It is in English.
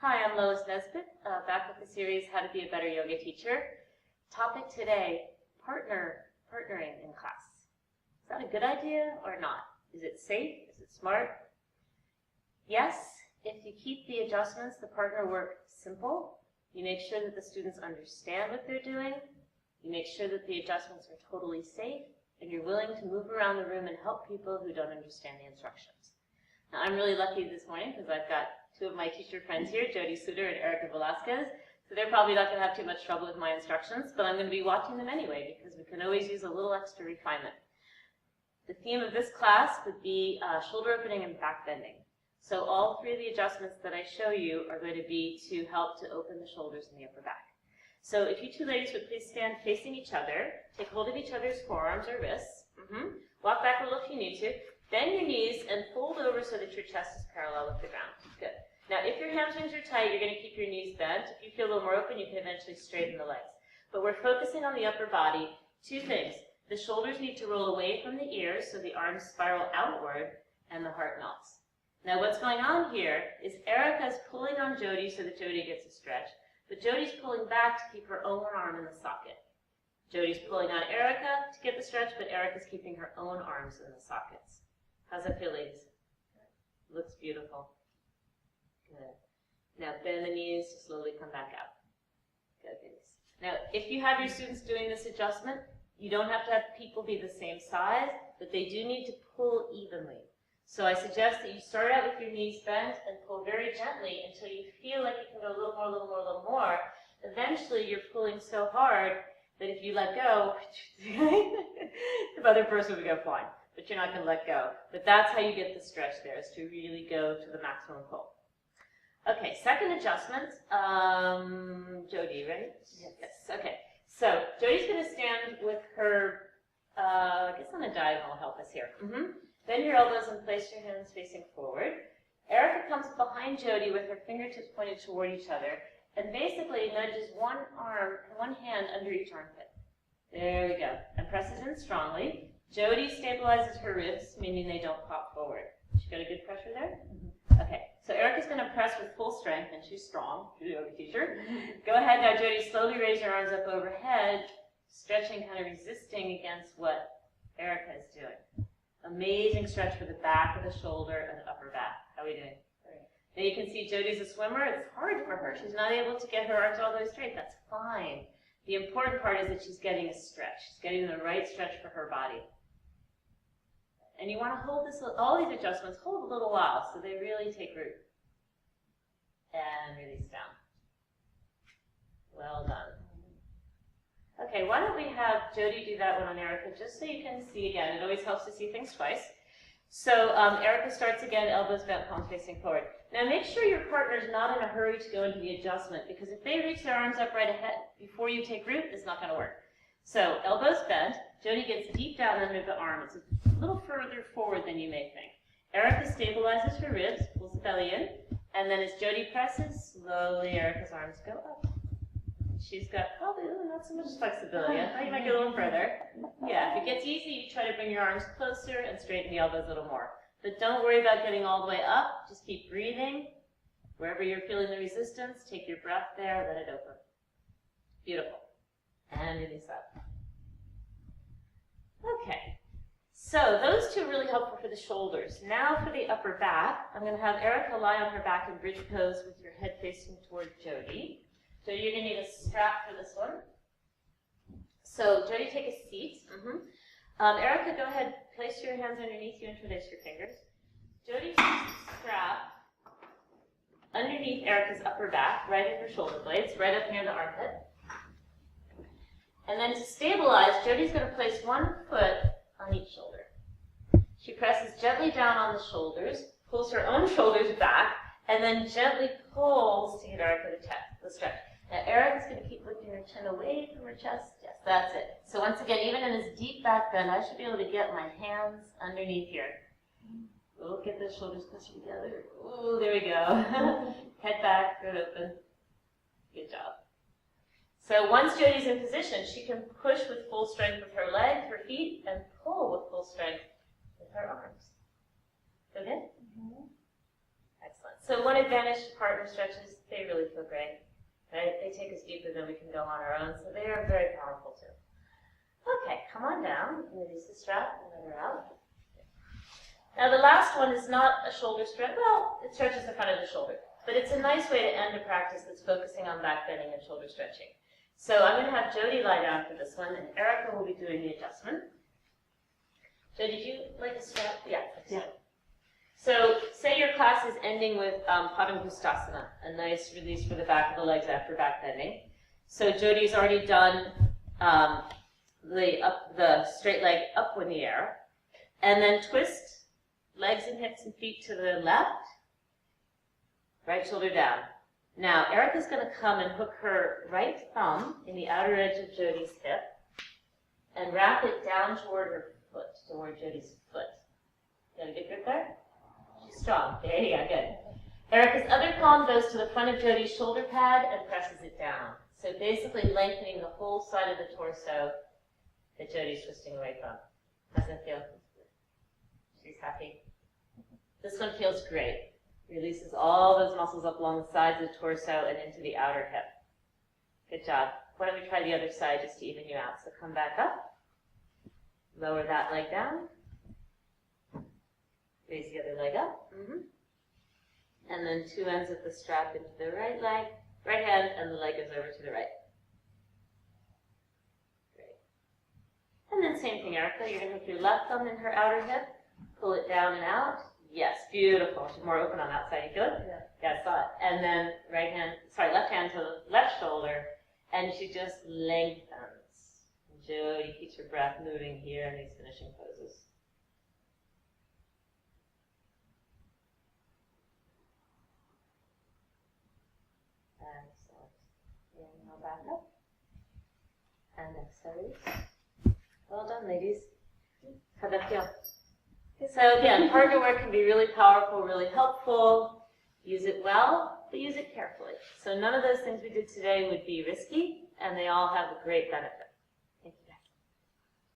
Hi, I'm Lois Nesbitt, back with the series How to Be a Better Yoga Teacher. Topic today, partnering in class. Is that a good idea or not? Is it safe? Is it smart? Yes, if you keep the adjustments, the partner work simple, you make sure that the students understand what they're doing, you make sure that the adjustments are totally safe, and you're willing to move around the room and help people who don't understand the instructions. Now, I'm really lucky this morning because I've got two of my teacher friends here, Jody Suter and Erica Velasquez, so they're probably not going to have too much trouble with my instructions, but I'm going to be watching them anyway because we can always use a little extra refinement. The theme of this class would be shoulder opening and back bending. So all three of the adjustments that I show you are going to be to help to open the shoulders and the upper back. So if you two ladies would please stand facing each other, take hold of each other's forearms or wrists, walk back a little if you need to, bend your knees and fold over so that your chest is parallel with the ground. Good. Now if your hamstrings are tight, you're going to keep your knees bent. If you feel a little more open, you can eventually straighten the legs. But we're focusing on the upper body. Two things. The shoulders need to roll away from the ears so the arms spiral outward and the heart melts. Now what's going on here is Erica's pulling on Jody so that Jody gets a stretch, but Jody's pulling back to keep her own arm in the socket. Jody's pulling on Erica to get the stretch, but Erica's keeping her own arms in the sockets. How's that feel, ladies? Looks beautiful. Good. Now bend the knees to slowly come back out. Good, ladies. Now if you have your students doing this adjustment, you don't have to have people be the same size, but they do need to pull evenly. So I suggest that you start out with your knees bent and pull very gently until you feel like you can go a little more, a little more, a little more. Eventually you're pulling so hard that if you let go, the other person would go flying, but you're not going to let go. But that's how you get the stretch there, is to really go to the maximum pull. Okay, second adjustment. Jody, ready? Yes. Okay. So Jody's going to stand with her, I guess on a diagonal will help us here. Bend your elbows and place your hands facing forward. Erica comes behind Jody with her fingertips pointed toward each other and basically nudges one hand under each armpit. There we go. And presses in strongly. Jody stabilizes her ribs, meaning they don't pop forward. She got a good pressure there? Okay. So Erica's going to press with full strength, and she's strong. She's a yoga teacher. Go ahead now, Jody. Slowly raise your arms up overhead, stretching, kind of resisting against what Erica is doing. Amazing stretch for the back of the shoulder and the upper back. How are we doing? Great. Now you can see Jody's a swimmer. It's hard for her. She's not able to get her arms all the way straight. That's fine. The important part is that she's getting a stretch. She's getting the right stretch for her body. And you want to hold this, all these adjustments, hold a little while so they really take root. And release down. Well done. Okay, why don't we have Jody do that one on Erica, just so you can see again. It always helps to see things twice. So Erica starts again, elbows bent, palms facing forward. Now make sure your partner's not in a hurry to go into the adjustment, because if they reach their arms up right ahead before you take root, it's not going to work. So elbows bent, Jody gets deep down under the arm. It's a little further forward than you may think. Erica stabilizes her ribs, pulls the belly in, and then as Jody presses, slowly Erica's arms go up. She's got probably not so much flexibility. I thought you might go a little further. Yeah, if it gets easy, you try to bring your arms closer and straighten the elbows a little more. But don't worry about getting all the way up. Just keep breathing. Wherever you're feeling the resistance, take your breath there, let it open. Beautiful. And release up. Okay. So those two are really helpful for the shoulders. Now for the upper back, I'm going to have Erica lie on her back in bridge pose with your head facing toward Jody. So you're going to need a strap for this one. So Jody, take a seat. Erica, go ahead, place your hands underneath you, interlace your fingers. Jody takes the strap underneath Erica's upper back, right at her shoulder blades, right up near the armpit. And then to stabilize, Jody's going to place one foot on each shoulder. She presses gently down on the shoulders, pulls her own shoulders back, and then gently pulls to get Erica the stretch. Now Erica's going to keep lifting her chin away from her chest. Yes, that's it. So once again, even in this deep back bend, I should be able to get my hands underneath here. We'll get the shoulders closer together. Ooh, there we go. Head back, throat open. Good job. So once Jody's in position, she can push with full strength with her legs, her feet, and pull with full strength with her arms. Okay? Excellent. So one advantage to partner stretches, they really feel great. Right? They take us deeper than we can go on our own, so they are very powerful too. Okay, come on down. Release the strap and let her out. Now the last one is not a shoulder stretch. Well, it stretches the front of the shoulder, but it's a nice way to end a practice that's focusing on back bending and shoulder stretching. So I'm going to have Jody lie down for this one, and Erica will be doing the adjustment. Jody, did you like a strap? Yeah. So say your class is ending with Padangusthasana, a nice release for the back of the legs after back bending. So Jody's already done the straight leg up in the air, and then twist legs and hips and feet to the left, right shoulder down. Now Erica's going to come and hook her right thumb in the outer edge of Jody's hip and wrap it down toward her foot, toward Jody's foot. Got a good grip there? She's strong. There you go, good. Erica's other palm goes to the front of Jody's shoulder pad and presses it down. So basically lengthening the whole side of the torso that Jody's twisting away from. How's that feel? She's happy. This one feels great. Releases all those muscles up along the sides of the torso and into the outer hip. Good job. Why don't we try the other side just to even you out? So come back up. Lower that leg down. Raise the other leg up. And then two ends of the strap into the right leg, right hand, and the leg goes over to the right. Great. And then same thing, Erica. You're going to hook your left thumb in her outer hip. Pull it down and out. Yes, beautiful. She's more open on that side. You feel it? Yeah, I saw it. And then left hand to the left shoulder, and she just lengthens. Jody, keeps your breath moving here in these finishing poses. Excellent. Inhale back up. And exhale. Well done, ladies. How'd that feel? So again, partner work can be really powerful, really helpful. Use it well, but use it carefully. So none of those things we did today would be risky, and they all have a great benefit.